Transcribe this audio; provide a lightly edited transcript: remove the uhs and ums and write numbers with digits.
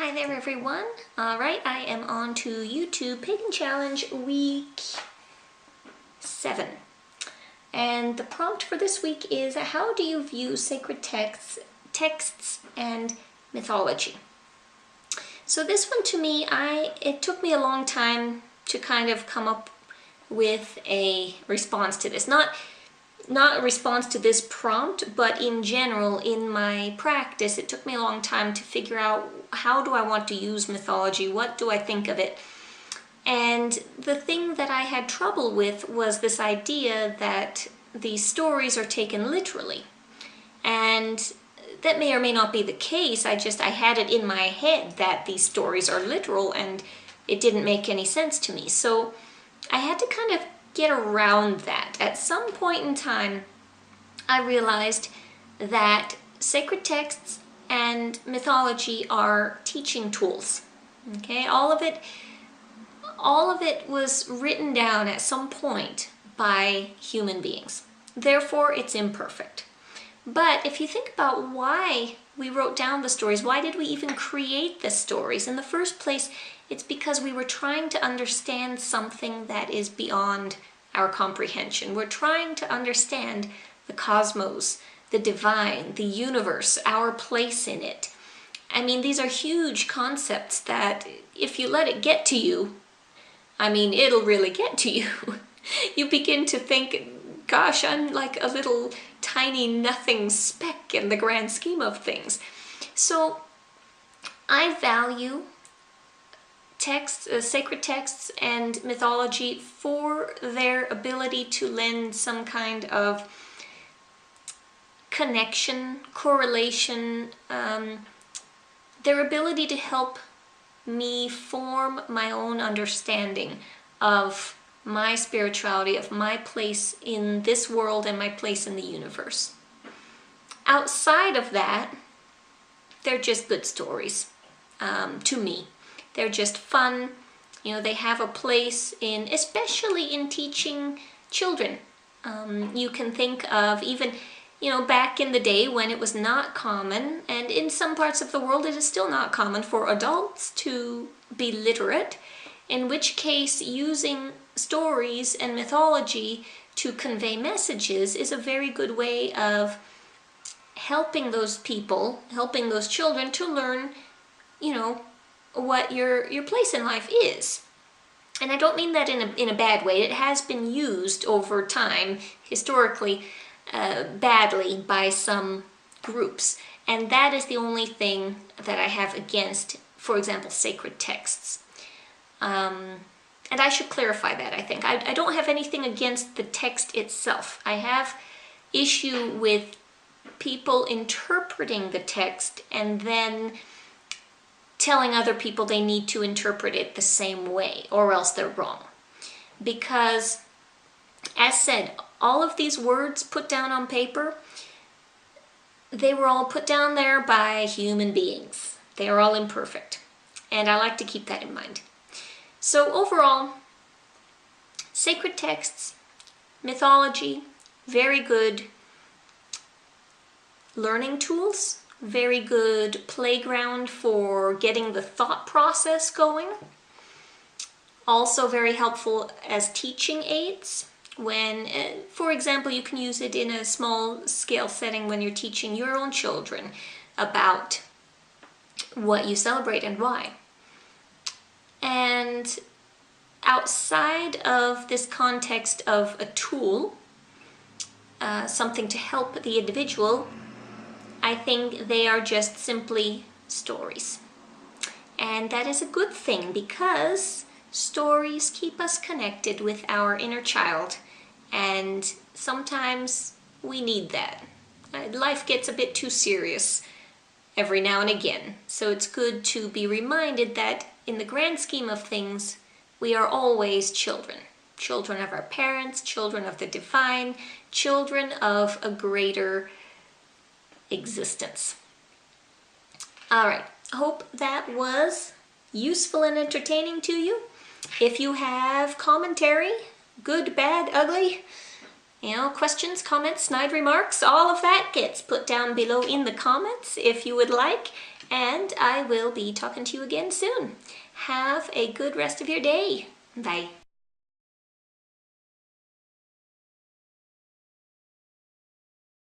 Hi there everyone. Alright, I am on to YouTube Pagan Challenge Week 7. And the prompt for this week is, how do you view sacred texts and mythology? So this one to me, it took me a long time to kind of come up with a response to this. Not a response to this prompt, but in general, in my practice, it took me a long time to figure out how do I want to use mythology, what do I think of it. And the thing that I had trouble with was this idea that these stories are taken literally. And that may or may not be the case, I had it in my head that these stories are literal and it didn't make any sense to me. So I had to kind of get around that. At some point in time, I realized that sacred texts and mythology are teaching tools. Okay, all of it was written down at some point by human beings. Therefore, it's imperfect. But if you think about why we wrote down the stories, why did we even create the stories? In the first place, it's because we were trying to understand something that is beyond our comprehension. We're trying to understand the cosmos, the divine, the universe, our place in it. I mean, these are huge concepts that if you let it get to you, I mean, it'll really get to you. You begin to think, gosh, I'm like a little tiny nothing speck in the grand scheme of things. So I value texts, sacred texts and mythology for their ability to lend some kind of connection, correlation, their ability to help me form my own understanding of my spirituality, of my place in this world and my place in the universe. Outside of that, they're just good stories to me. They're just fun. You know, they have a place in, especially in teaching children. You can think of even, you know, back in the day when it was not common, and in some parts of the world it is still not common for adults to be literate, in which case using stories and mythology to convey messages is a very good way of helping those people, helping those children to learn, you know, what your place in life is. And I don't mean that in a bad way. It has been used over time, historically, badly by some groups. And that is the only thing that I have against, for example, sacred texts. And I should clarify that, I think. I don't have anything against the text itself. I have issue with people interpreting the text and then telling other people they need to interpret it the same way, or else they're wrong. Because, as said, all of these words put down on paper, they were all put down there by human beings. They are all imperfect. And I like to keep that in mind. So overall, sacred texts, mythology, very good learning tools, very good playground for getting the thought process going. Also very helpful as teaching aids when, for example, you can use it in a small scale setting when you're teaching your own children about what you celebrate and why. And outside of this context of a tool, something to help the individual, I think they are just simply stories. And that is a good thing because stories keep us connected with our inner child, and sometimes we need that. Life gets a bit too serious every now and again, so it's good to be reminded that in the grand scheme of things, we are always children. Children of our parents, children of the divine, children of a greater existence. Alright, hope that was useful and entertaining to you. If you have commentary, good, bad, ugly, you know, questions, comments, snide remarks, all of that gets put down below in the comments if you would like. and I will be talking to you again soon. Have a good rest of your day. Bye.